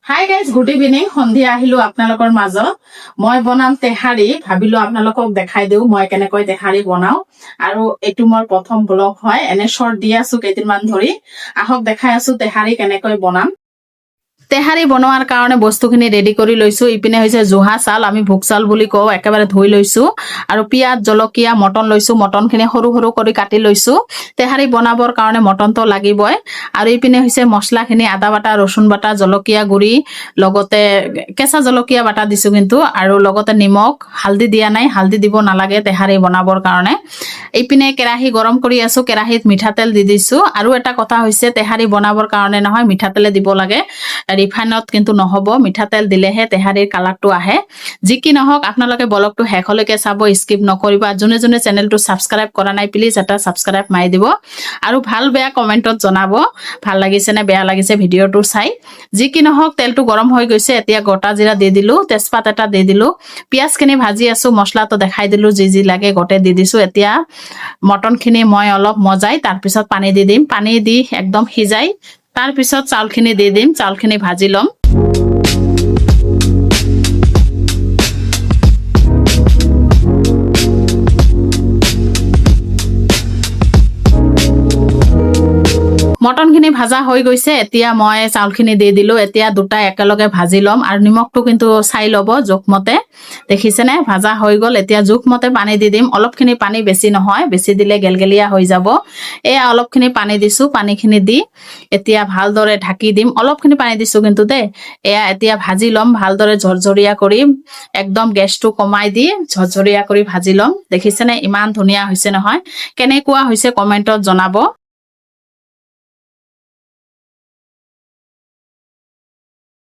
Hi guys, good evening. সন্ধিয়া আহিলো আপোনালোকৰ মাজত। মই বনাম তেহাৰী, ভাবিলো আপোনালোকক দেখাই দিওঁ মই কেনেকৈ তেহাৰী বনাও। আৰু এইটো মোৰ প্ৰথম ব্লগ হয়, এনে শৰ্ট দি আছো কেইদিনমান ধৰি। আহক দেখাই আছো তেহাৰী কেনেকৈ বনাম। তেহাৰী বনোৱাৰ কাৰণে বস্তুখিনি ৰেডি কৰি লৈছো। ইপিনে হৈছে জোহা চাউল, আমি ভোগ চাউল বুলি কওঁ, একেবাৰে ধুই লৈছো। আৰু পিঁয়াজ, জলকীয়া, মটন লৈছো। মটনখিনি সৰু সৰু কৰি কাটি লৈছো। তেহাৰী বনাবৰ কাৰণে মটনটো লাগিবই। আৰু ইপিনে হৈছে মছলাখিনি, আদা বাটা, ৰচুন বাটা, জলকীয়া গুড়ি, লগতে কেঁচা জলকীয়া বাটা দিছো কিন্তু, আৰু লগতে নিমখ, হালধি দিয়া নাই, হালধি দিব নালাগে তেহাৰী বনাবৰ কাৰণে। ইপিনে কেৰাহী গৰম কৰি আছো, কেৰাহীত মিঠাতেল দি দিছো। আৰু এটা কথা হৈছে, তেহাৰী বনাবৰ কাৰণে নহয় মিঠাতেলে দিব লাগে, ৰিফাইনত কিন্তু নহব, মিঠাতেল দিলেহে তেহাৰীৰ কালাৰটো আহে। যি কি নহওক আপোনালোকে ব্লগটো শেষলৈকে চাব, স্কিপ নকৰিবা। যোনে যোনে চেনেলটো ছাবস্ক্ৰাইব কৰা নাই প্লিজ এটা ছাবস্ক্ৰাইব মাৰি দিব, আৰু ভাল বেয়া কমেণ্টত জনাব ভাল লাগিছে নে বেয়া লাগিছে ভিডিঅ'টো চাই। যি কি নহওক তেলটো গৰম হৈ গৈছে, এতিয়া গোটা জিৰা দি দিলো, তেজপাত এটা দি দিলো, পিঁয়াজখিনি ভাজি আছো, মছলাটো দেখাই দিলো, যি যি লাগে গোটেই দি দিছো। এতিয়া মটনখিনি মই অলপ মজাই তাৰপিছত পানী দি দিম, পানী দি একদম সিজাই তাৰপিছত চাউলখিনি দি দিম, চাউলখিনি ভাজি ল'ম। মটনখিনি ভাজা হৈ গৈছে, এতিয়া মই চাউলখিনি দি দিলো। এতিয়া দুটা একেলগে ভাজি ল'ম, আৰু নিমখটো কিন্তু চাই ল'ব জোখমতে। দেখিছেনে ভাজা হৈ গ'ল। এতিয়া জোখমতে পানী দি দিম, অলপখিনি পানী, বেছি নহয়, বেছি দিলে গেলগেলীয়া হৈ যাব। এয়া অলপখিনি পানী দিছো, পানীখিনি দি এতিয়া ভালদৰে ঢাকি দিম। অলপখিনি পানী দিছো কিন্তু দেই। এয়া এতিয়া ভাজি ল'ম ভালদৰে, ঝৰঝৰীয়া কৰি, একদম গেছটো কমাই দি ঝৰঝৰীয়া কৰি ভাজি ল'ম। দেখিছেনে ইমান ধুনীয়া হৈছে নহয়। কেনেকুৱা হৈছে কমেণ্টত জনাব।